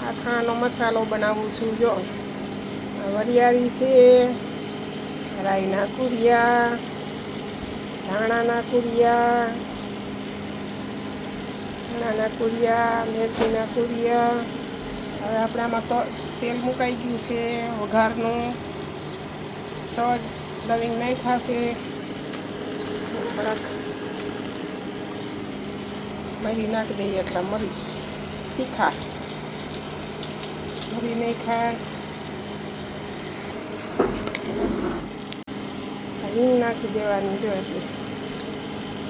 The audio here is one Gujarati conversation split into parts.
આથાણાનો મસાલો બનાવું છું. જો વરિયાળી છે, રાઈના કુરિયા, ધાણાના કુરિયા, મેથીના કુરિયા. હવે આપણે આમાં તો તેલ મુકાઈ ગયું છે વઘારનું. તજ લવિંગ નાખ્યા છે, થોડાક મરી નાખી દઈએ એટલા મરી તીખા મરી નાખ્યા. હિંગ નાખી દેવાની જો એટલી.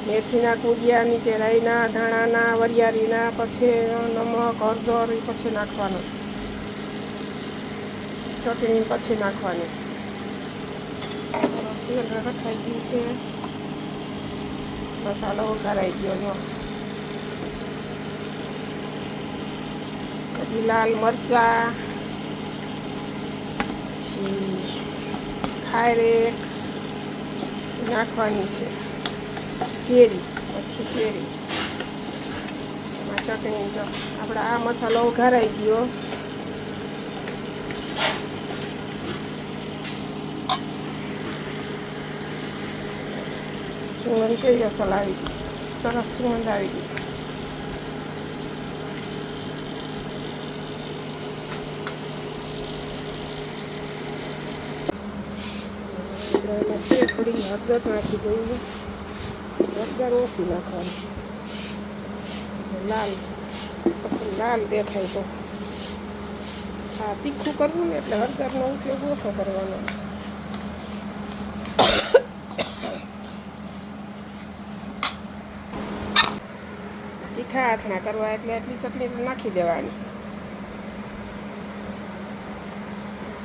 મેથીના કુરિયા નીચે રાઈના, ધાણાના, વરિયાળીના, પછી નમક, હળદર એ પછી નાખવાનું. ચટણી પછી નાખવાની. તેલ રખાઈ ગયું છે, મસાલો વઘારાઈ ગયો. જો પછી લાલ મરચાં, પછી ખારેક નાખવાની છે, કેરી, પછી કેરી, એમાં ચટણી. જો આપણે આ મસાલો વઘારાઈ ગયો. સુગંધ કઈ અસલ આવી ગઈ, સરસ સુગંધ આવી ગઈ. થોડી હળદર નાખી દઈએ. હળદર ઓછી નાખવાની, લાલ દેખાય તો. હા, તીખું કરવું ને એટલે હળદરનો ઉપયોગ ઓછો કરવાનો. તીખા આથણા કરવા એટલે એટલી ચટણી નાખી દેવાની.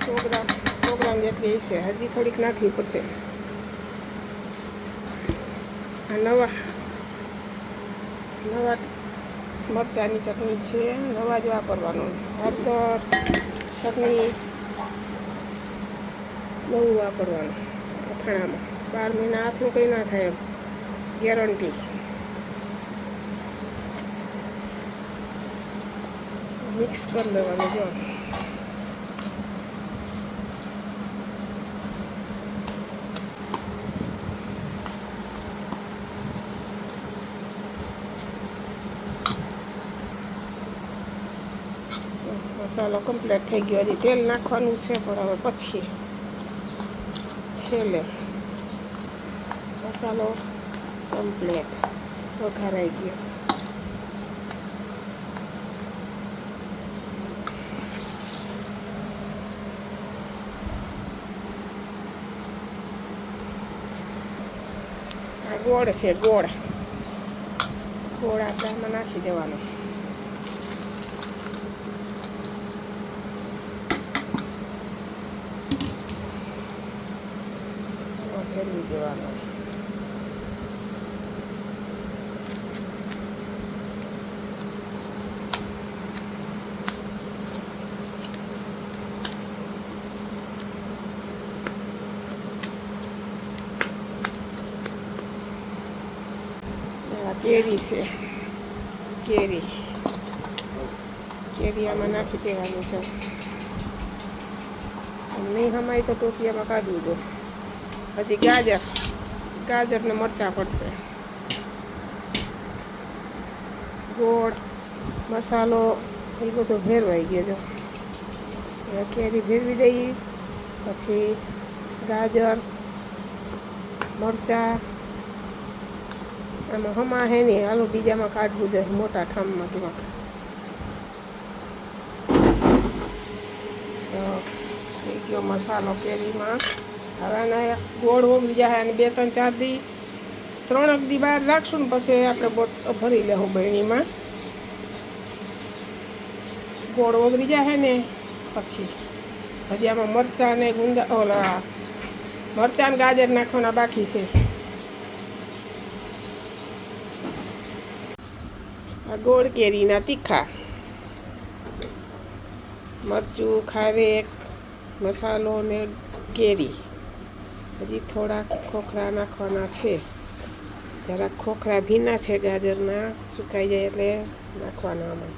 100 ગ્રામ જેટલી છે, હજી થોડીક નાખવી પડશે. નવા મરચાંની ચટણી છે, નવા જ વાપરવાનું. હળદર ચટણી નવું વાપરવાનું અથાણામાં. 12 મહિના હાથનું કંઈ ના થાય, ગેરંટી. મિક્સ કરી દેવાનું. જો મસાલો કમ્પ્લીટ થઈ ગયો. હજી તેલ નાખવાનું છે, પણ હવે પછી છેલ્લે. મસાલો કમ્પ્લીટ વઘારાઈ ગયો. આ ગોળ છે, ગોળ આપણે આમાં નાખી દેવાનો. ફેરવી દેવાનો. કેરી છે, કેરી આમાં નાખી દેવાની છે. નહીં હમાય તો ટોપિયામાં કાઢવું જોઈએ. હજી ગાજરને મરચાં પડશે. ગોળ મસાલો એ બધો ભેરવાઈ ગયો. જો કેરી ભેરવી દઈએ, પછી ગાજર મરચાં આમાં હમા હે નહીં. હાલો બીજામાં કાઢવું જોઈએ, મોટા ઠામમાંથી. થઈ ગયો મસાલો કેરીમાં. હવે આના ગોળ ઓગળી જાય અને 2 3 4 દી 3 દી બહાર રાખશું ને પછી આપણે ભરી લેવું બરણીમાં. ગોળ ઓગળી જાય ને પછી હજી આમાં મરચાં ને મરચાં ગાજર નાખવાના બાકી છે. આ ગોળ કેરીના તીખા, મરચું, ખારેક, મસાલો ને કેરી. હજી થોડા ખોખરા નાખવાના છે. જરાક ખોખરા ભીના છે ગાજરના, સુકાઈ જાય એટલે નાખવાના આમાં.